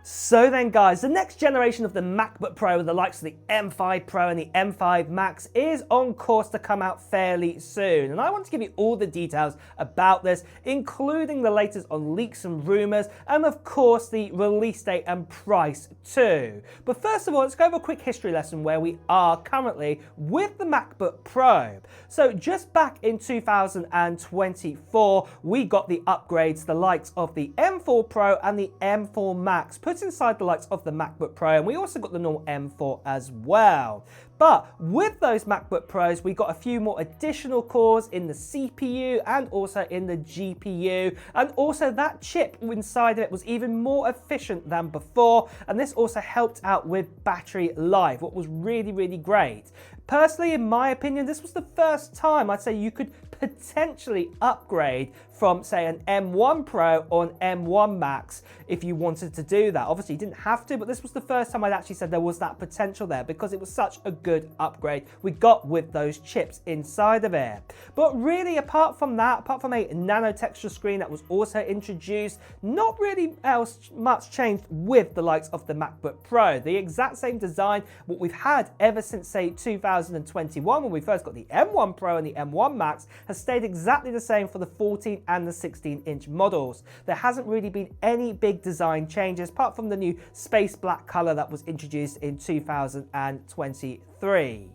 So then guys, the next generation of the MacBook Pro, the likes of the M5 Pro and the M5 Max, is on course to come out fairly soon. And I want to give you all the details about this, including the latest on leaks and rumors, and of course the release date and price too. But first of all, let's go over a quick history lesson where we are currently with the MacBook Pro. So just back in 2024, we got the upgrades, the likes of the M4 Pro and the M4 Max, put inside the likes of the MacBook Pro, and we also got the normal M4 as well. But with those MacBook Pros, we got a few more additional cores in the CPU and also in the GPU, and also that chip inside of it was even more efficient than before, and this also helped out with battery life, what was really great. Personally, in my opinion, this was the first time I'd say you could potentially upgrade from, say, an M1 Pro or an M1 Max if you wanted to do that. Obviously, you didn't have to, but this was the first time I'd actually said there was that potential there because it was such a good upgrade we got with those chips inside of it. But really, apart from that, apart from a nano texture screen that was also introduced, not really else much changed with the likes of the MacBook Pro. The exact same design, what we've had ever since, say, 2021 when we first got the M1 Pro and the M1 Max, has stayed exactly the same for the 14 and the 16-inch models. There hasn't really been any big design changes apart from the new space black color that was introduced in 2023.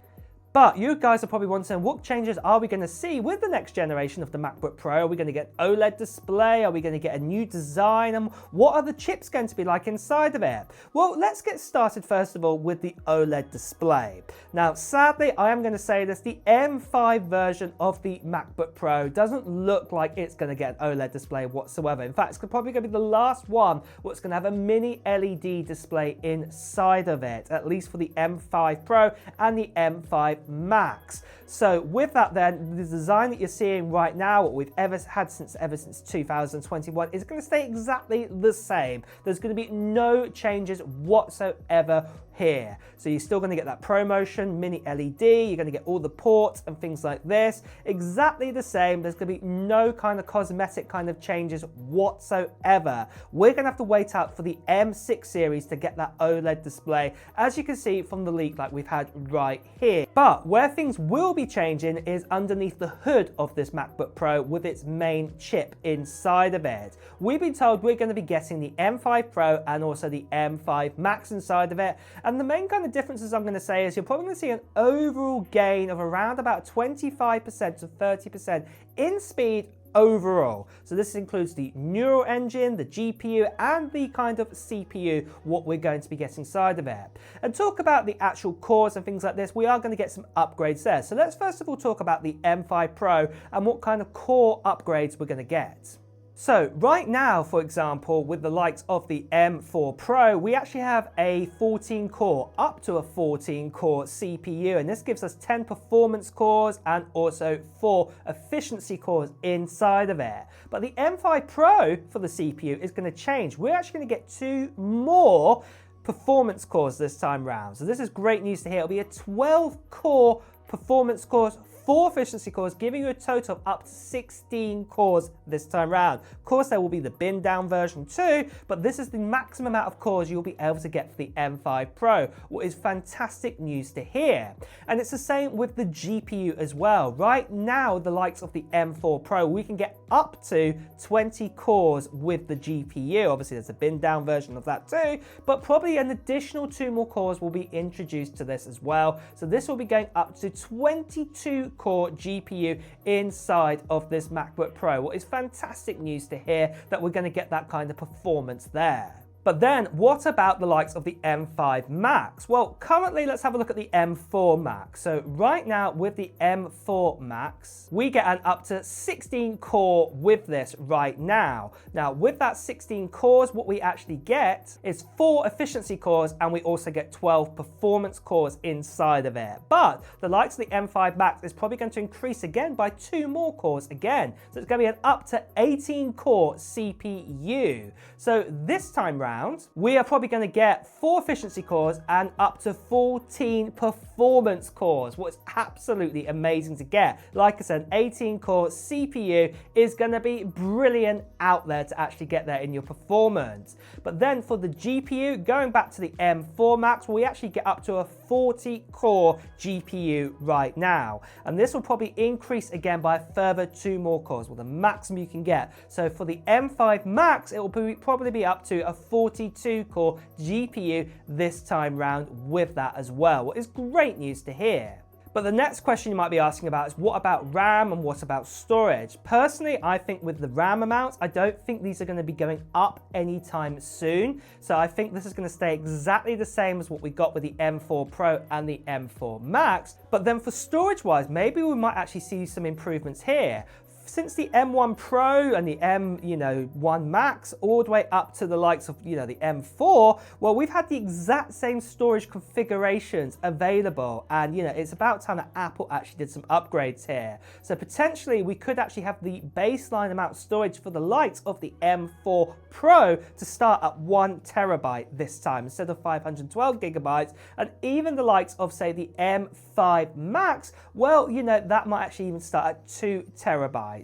But you guys are probably wondering, what changes are we going to see with the next generation of the MacBook Pro? Are we going to get OLED display? Are we going to get a new design? And what are the chips going to be like inside of it? Well, let's get started first of all with the OLED display. Now, sadly, I am going to say this, the M5 version of the MacBook Pro doesn't look like it's going to get an OLED display whatsoever. In fact, it's probably going to be the last one that's going to have a mini LED display inside of it, at least for the M5 Pro and the M5 Max. So with that then, the design that you're seeing right now, what we've ever had since 2021, is going to stay exactly the same. There's going to be no changes whatsoever here. So you're still going to get that ProMotion mini LED, you're going to get all the ports and things like this, exactly the same. There's going to be no kind of cosmetic kind of changes whatsoever. We're going to have to wait out for the M6 series to get that OLED display, as you can see from the leak like we've had right here. But where things will be changing is underneath the hood of this MacBook Pro with its main chip inside of it. We've been told we're going to be getting the M5 Pro and also the M5 Max inside of it. And the main kind of differences I'm going to say is you're probably going to see an overall gain of around about 25% to 30% in speed overall. So this includes the neural engine, the GPU, and the kind of CPU, what we're going to be getting inside of it. And talk about the actual cores and things like this, we are going to get some upgrades there. So let's first of all talk about the M5 Pro and what kind of core upgrades we're going to get. So right now, for example, with the likes of the M4 Pro, we actually have a 14 core, up to a 14 core CPU, and this gives us 10 performance cores and also 4 efficiency cores inside of it. But the M5 Pro for the CPU is going to change. We're actually going to get 2 more performance cores this time round. So this is great news to hear. It'll be a 12 core performance cores, 4 efficiency cores, giving you a total of up to 16 cores this time round. Of course, there will be the bin down version too, but this is the maximum amount of cores you'll be able to get for the M5 Pro, what is fantastic news to hear. And it's the same with the GPU as well. Right now, the likes of the M4 Pro, we can get up to 20 cores with the GPU. Obviously, there's a bin down version of that too, but probably an additional 2 more cores will be introduced to this as well. So this will be going up to 22 core GPU inside of this MacBook Pro. What is fantastic news to hear that we're going to get that kind of performance there. But then, what about the likes of the M5 Max? Well, currently, let's have a look at the M4 Max. So right now, with the M4 Max, we get an up to 16 core with this right now. Now, with that 16 cores, what we actually get is 4 efficiency cores, and we also get 12 performance cores inside of it. But the likes of the M5 Max is probably going to increase again by 2 more cores again. So it's going to be an up to 18 core CPU. So this time round, round, we are probably going to get 4 efficiency cores and up to 14 performance cores, what's absolutely amazing to get. Like I said, 18-core CPU is going to be brilliant out there to actually get there in your performance. But then for the GPU, going back to the M4 Max, we actually get up to a 40-core GPU right now. And this will probably increase again by a further 2 more cores, well, the maximum you can get. So for the M5 Max, it will probably be up to a 42-core GPU this time round with that as well. What is great news to hear. But the next question you might be asking about is, what about RAM and what about storage? Personally, I think with the RAM amounts, I don't think these are going to be going up anytime soon. So I think this is going to stay exactly the same as what we got with the M4 Pro and the M4 Max. But then for storage-wise, maybe we might actually see some improvements here. Since the M1 Pro and the M1 Max all the way up to the likes of the M4, well, we've had the exact same storage configurations available, and it's about time that Apple actually did some upgrades here. So potentially we could actually have the baseline amount of storage for the likes of the M4 Pro to start at 1 terabyte this time instead of 512 gigabytes, and even the likes of, say, the M5 Max, well, that might actually even start at 2 terabytes.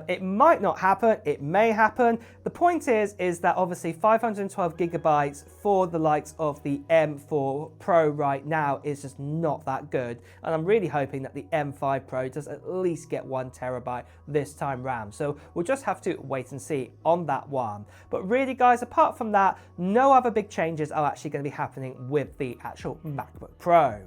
It might not happen, it may happen. The point is that obviously 512 gigabytes for the likes of the M4 Pro right now is just not that good. And I'm really hoping that the M5 Pro does at least get 1 terabyte this time round. So we'll just have to wait and see on that one. But really, guys, apart from that, no other big changes are actually going to be happening with the actual MacBook Pro.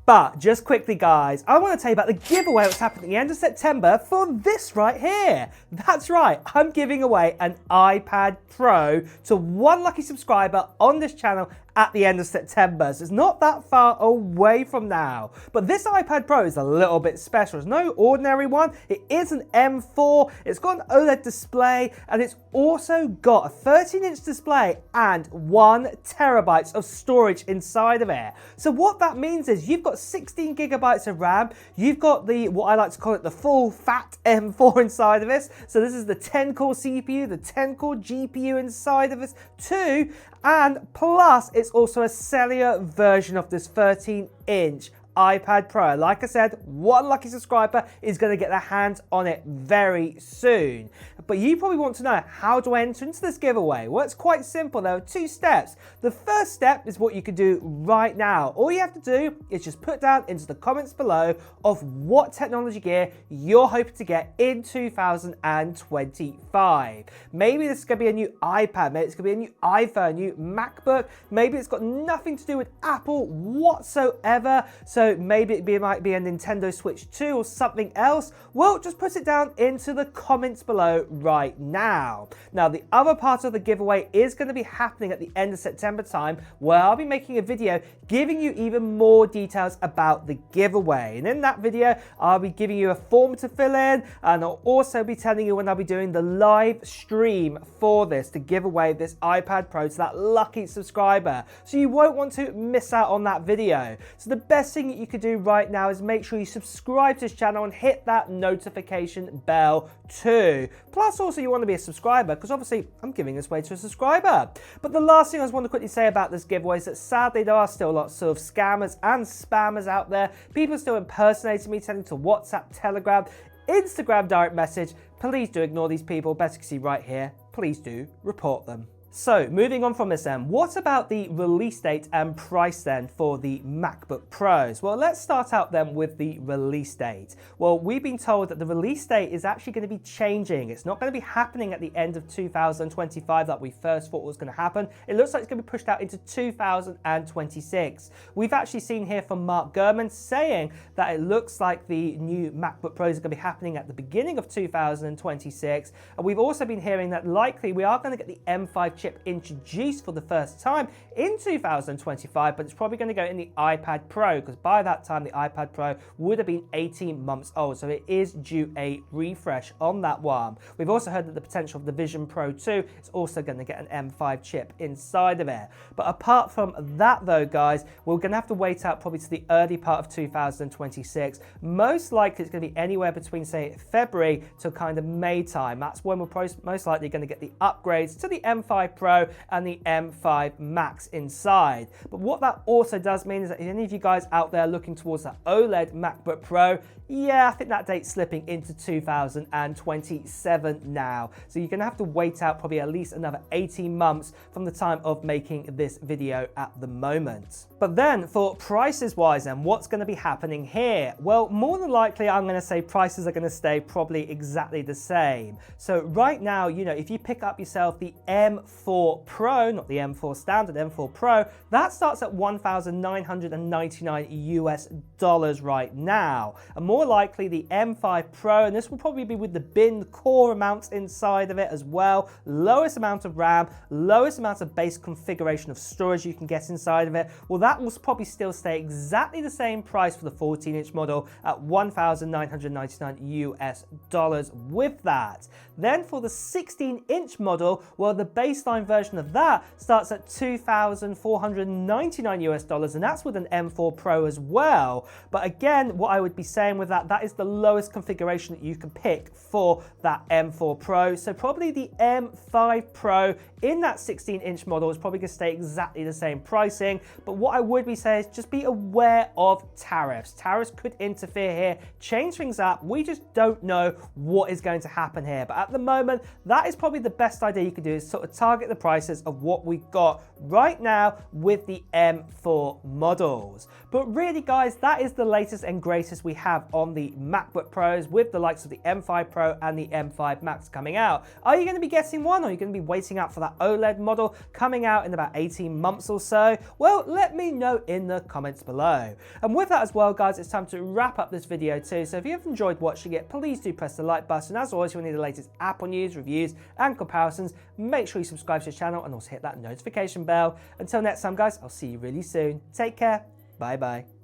But just quickly, guys, I want to tell you about the giveaway that's happening at the end of September for this right here. That's right, I'm giving away an iPad Pro to 1 lucky subscriber on this channel at the end of September. So it's not that far away from now. But this iPad Pro is a little bit special. It's no ordinary one. It is an M4. It's got an OLED display, and it's also got a 13-inch display and 1 terabyte of storage inside of it. So what that means is you've got 16 gigabytes of RAM. You've got what I like to call it, the full fat M4 inside of this. So this is the 10-core CPU, the 10-core GPU inside of this too. And plus, it's also a cellular version of this 13-inch iPad Pro. Like I said, 1 lucky subscriber is going to get their hands on it very soon. But you probably want to know, how do I enter into this giveaway? Well, it's quite simple. There are 2 steps. The first step is what you can do right now. All you have to do is just put down into the comments below of what technology gear you're hoping to get in 2025. Maybe this is going to be a new iPad, maybe it's going to be a new iPhone, new MacBook, maybe it's got nothing to do with Apple whatsoever. So maybe it might be a Nintendo Switch 2 or something else. Well, just put it down into the comments below right now. Now, the other part of the giveaway is going to be happening at the end of September time, where I'll be making a video giving you even more details about the giveaway. And in that video, I'll be giving you a form to fill in, and I'll also be telling you when I'll be doing the live stream for this to give away this iPad Pro to that lucky subscriber. So you won't want to miss out on that video. So the best thing that you could do right now is make sure you subscribe to this channel and hit that notification bell too. Plus, also, you want to be a subscriber because obviously I'm giving this away to a subscriber. But the last thing I just want to quickly say about this giveaway is that sadly there are still lots of scammers and spammers out there. People are still impersonating me, sending to WhatsApp, Telegram, Instagram direct message. Please do ignore these people. Better you see right here. Please do report them. So moving on from this then, what about the release date and price then for the MacBook Pros? Well, let's start out then with the release date. Well, we've been told that the release date is actually going to be changing. It's not going to be happening at the end of 2025 like we first thought was going to happen. It looks like it's going to be pushed out into 2026. We've actually seen here from Mark Gurman saying that it looks like the new MacBook Pros are going to be happening at the beginning of 2026. And we've also been hearing that likely we are going to get the M5 chip introduced for the first time in 2025, but it's probably going to go in the iPad Pro because by that time the iPad Pro would have been 18 months old, so it is due a refresh on that one. We've also heard that the potential of the Vision Pro 2 is also going to get an M5 chip inside of it. But apart from that though, guys, we're going to have to wait out probably to the early part of 2026. Most likely it's going to be anywhere between, say, February to kind of May time. That's when we're most likely going to get the upgrades to the M5 M5 Pro and the M5 Max inside. But what that also does mean is that if any of you guys out there looking towards that OLED MacBook Pro, yeah, I think that date's slipping into 2027 now. So you're gonna have to wait out probably at least another 18 months from the time of making this video at the moment. But then for prices wise, and what's gonna be happening here? Well, more than likely, I'm gonna say prices are gonna stay probably exactly the same. So right now, you know, if you pick up yourself the M4 Pro, not the M4 standard, M4 Pro, that starts at $1,999 right now. And more likely the M5 Pro, and this will probably be with the bin core amounts inside of it as well, lowest amount of RAM, lowest amount of base configuration of storage you can get inside of it, well, that will probably still stay exactly the same price for the 14-inch model at $1,999 with that. Then for the 16-inch model, well, the baseline version of that starts at $2,499, and that's with an M4 Pro as well. But again, what I would be saying with that is the lowest configuration that you can pick for that M4 Pro. So probably the M5 Pro in that 16-inch model is probably going to stay exactly the same pricing. But what I would be saying is just be aware of tariffs. Tariffs could interfere here, change things up. We just don't know what is going to happen here. But at the moment, that is probably the best idea you could do, is sort of target the prices of what we got right now with the M4 models. But really, guys, that is the latest and greatest we have on the MacBook Pros, with the likes of the M5 Pro and the M5 Max coming out. Are you going to be getting one, or are you going to be waiting out for that OLED model coming out in about 18 months or so? Well, let me know in the comments below. And with that as well, guys, it's time to wrap up this video too. So if you have enjoyed watching it, please do press the like button. As always, if you need the latest Apple news, reviews, and comparisons, make sure you subscribe to the channel and also hit that notification bell. Until next time, guys, I'll see you really soon. Take care. Bye bye.